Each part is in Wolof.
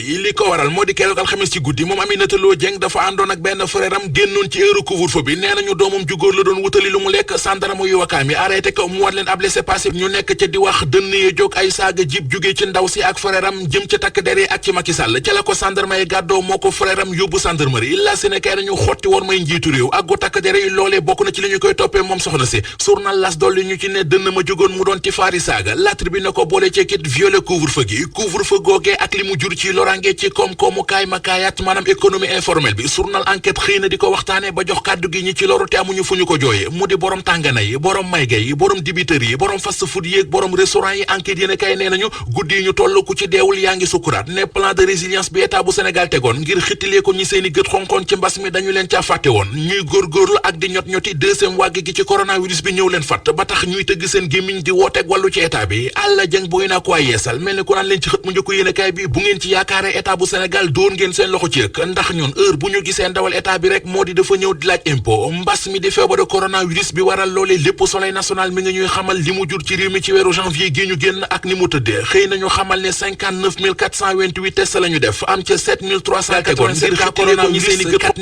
li ko waral moo di keroog alxames ci guddi moom Aminata Lo Dieng dafa àndoon ak benn frère am génnoon ci heure couvre-feu bi nee nañu doomam ju góor la doon wutali lu mu lekk sandarma yu wakaam yi arrêté ko mu war leen ab laissez-passer ñu nekk ca di wax dënn yee jóg ay saaga jib jógee ci ndaw si ak frère am jëm ca takk der yi ak ci Macky Sall ca la ko sandarma yi gàddoo moo ko frère am yóbbu gendarmerie la Sénégal nañu xotti woon may njiitu réew ak gu takk der yi loolee bokk na ci li ñu koy toppee moom soxna si journal L'As dolli ñu ci ne dënn ma jógoon mu doon ti faari saaga La Tribune ne ko boole ci kit violé couvre-feu gi couvre-feu googee ak li mu jur ci lorange ci koom-koomu kaay ma kaayaat maanaam économie informelle bi journal Enquête xëy na di ko waxtaane ba jox kàddu gi ñi ci loru te amuñu fu ñu ko jooye mu di borom tàngana yi borom mayga yi borom dibiteri yi borom fast food yi ak borom restaurant yi enquête yéen a kay nee nañu guddi yi ñu toll ku ci deewul yaa ngi sukkuraat ne plan de résilience bi état bu Sénégal tegoon ngir xittilee ko ñi seeni gët xonkoon ci mbas mi dañu leen caa fàtte woon ñuy góorgóorlu ak di ñoti deuxième wàgg gi ci coronavirus bi ñëw leen fàtt ba tax ñuy tëgg seen gémmiñ di wooteeg wàllu ci état bi àlla jëng booy naa ko ay yeesal mel ni ku naan leen ci xët mu njëkk yéen a kaay bi bu ngeen ci yaakaare état bu Sénégal doon ngeen seen loxo ci ëkk ndax ñun heure bu ñu gisee ndawal état bi rek moo di dafa ñëw di laaj impôt mbas mi di feebaru coronavirus bi waral loolee lépp Soleil national mi nga ñuy xamal li mu jur ci réew mi ci weeru janvier gi ñu génn ak ni mu tëddee xëy nañu xamal ne 59428 tests la ñu def am ca 7300 tegoon ngir cas coronavirus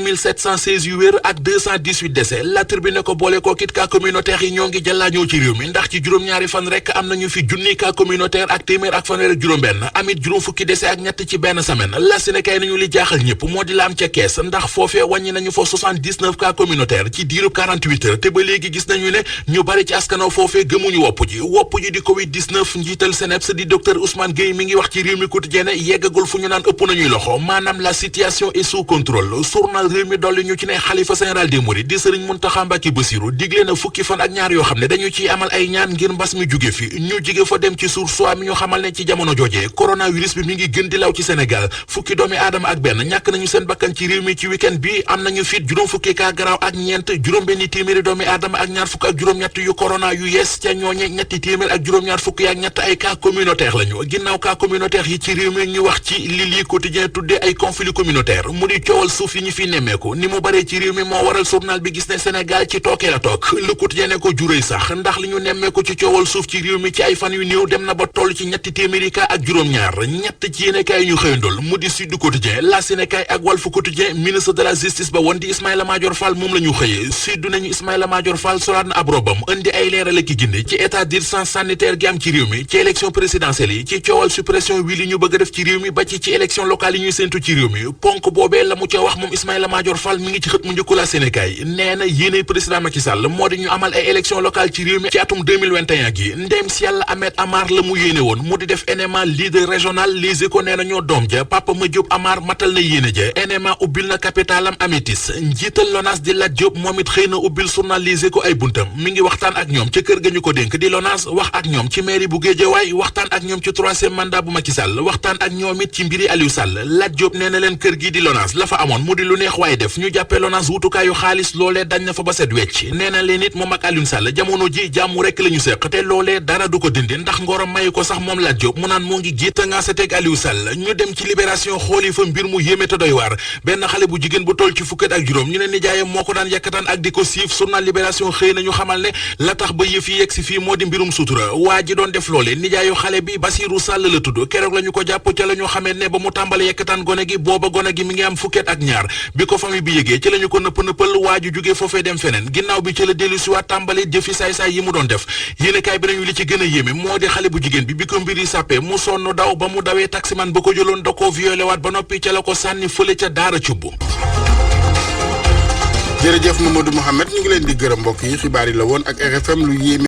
4716 yu wér ak 218 décès La Tribune ko boole ko kit cas communautaire yi ñoo ngi jëllaa ñëw ci réew mi ndax ci juróom-ñaari fan rek am nañu fi junni cas communautaire ak téeméer ak fanweer ak juróom-benn amit juróom fukki décès ak ñett ci benn semaine la Sénégal nañu li jaaxal ñëpp moo di la am ca kees ndax foofee wàññi nañu fa 79 cas communautaire ci diiru 48 heures te ba léegi gis nañu ne ñu bari ci askanaw foofee gëmuñu wopp ji di Covid-19 njiital SNEIPS di docteur Ousmane Gueye mi ngi wax ci réew mi quotidien yeggagul fu ñu naan ëpp nañuy loxo maanaam la situation est sous contrôle journal réew mi dolli ñu ci ne xalifa général des mourides di Serigne Mountakha Mbacké Bassirou digle na fukki fan ak ñaar yoo xam ne dañu ciy amal ay ñaan ngir mbas mi jóge fi ñu jóge fa dem ci Source A mi ñu xamal ne ci jamono jooje coronavirus bi mi ngi gën di law ci Sénégal fukki doomi aadama ak benn ñàkk nañu seen bakkan ci réew mi ci week-end bi am nañu fit juróom fukki cas garaaw ak ñeent juróom-benni téeméeri doomi aadama ak ñaar fukk ak juróom-ñett yu corona yu yees ca ñooñe ñetti téeméer ak juróom-ñaar fukki ak ñett ay cas communautaire lañu ginnaaw cas communautaire yi ci réew mi ñu wax ci li lii quotidien tuddee ay conflit communautaire mu di coowal suuf yi ñu fi nemmeeku ni mu baree ci réew mi moo waral journal bi gis ne Sénégal ci tookee la toog Le Quotidien ne ko juréy sax ndax li ñu nemmeeku ci coowal suuf ci réew mi ci ay fan yu néew dem na ba toll ci ñetti téeméeri cas ak juróom-ñaar ñett ci yéenekaay ñu xëyandool mu di Sud Quotidien La Sénégal ak Walf Quotidien ministre de la justice ba woon di Ismaïla Madior Fall moom la ñu xëyee Sud nañu Ismaïla Madior Fall solaat na ab robam indi ay leeral ak gindi ci état d'urgence sanitaire gi am ci réew mi ci élection présidentielle yi ci coowal suppression wi li ñu bëgg a def ci réew mi ba ci élection locale yi ñuy séntu ci réew mi ponk boobee la mu ca wax moom Ismaïla Madior Fall mi ngi ci xët mu njëkku La Sénégal nee na yéene président Macky Sall moo di ñu amal ay élection locale ci réew mi ci atum 2021 gi ndéem si yàlla Ahmed Amar la mu yéene woon mu di def NMA leader régional Les Échos nee na ñoo doom ja Papa Madiop Amar matal na yéene ja NMA ubbil na capitalam Amétis njiital LONASE di Lat Diop moom it xëy na ubbil journal Les Échos ay buntam mi ngi waxtaan ak ñoom ca kër ga ñu ko dénk di LONASE wax ak ñoom ci mairie bu Guédiawaye waxtaan ak ñoom ci troisième mandat bu Macky Sall waxtaan ak ñoom it ci mbiri Aliou Sall Lat Diop nee na leen kër gi di LONASE la fa amoon mu di lu neex waaye def ñu jàppee LONASE wutukaayu xaalis loolee dañ na fa ba set wecc nee na leen it moom ak Aliou Sall jamono ji jàmm rekk la ñu seq te loolee dara du ko dindi ndax ngorom mayu ko sax moom Lat Diop mu naan moo ngi gétta nga sa teg Aliou Sall ñu dem ci libération xooli fa mbir mu yéeme te doy waar benn xale bu jigéen bu toll ci fukkat ak juróom ñu ne nijaayam moo ko daan yàkkataan ak di ko siif journal libération xëy nañu xamal ne la tax ba yëf yi yegg si fii moo di mbirum sutura waa ji doon def loole nijaayu xale bi Basirou Sall la tudd keroog la ñu ko jàpp ca la ñu xamee ne ba mu tàmbale yekkataan gone gi booba gone gi mi ngi am fukket ak ñaar bi ko famille bi yëgee ci la ñu ko nëpp-nëppal waa ju jógee foofee dem feneen ginnaaw bi ci la dellu si waat tàmbale jëfi saay-saay yi mu doon def yéenekaay bi nañu li ci gën a yéeme moo di xale bu jigéen bi ko mbir yi sàppee mu sonn daw ba mu dawee taximan ba ko jëloon da koo violé waat ba noppi ca la ko sànni fële ca daara cubb jërëjëf Mamadou Mohamed ñu ngi leen di gërëm mbokk yi xibaar yi la woon ak RFM lu yéeme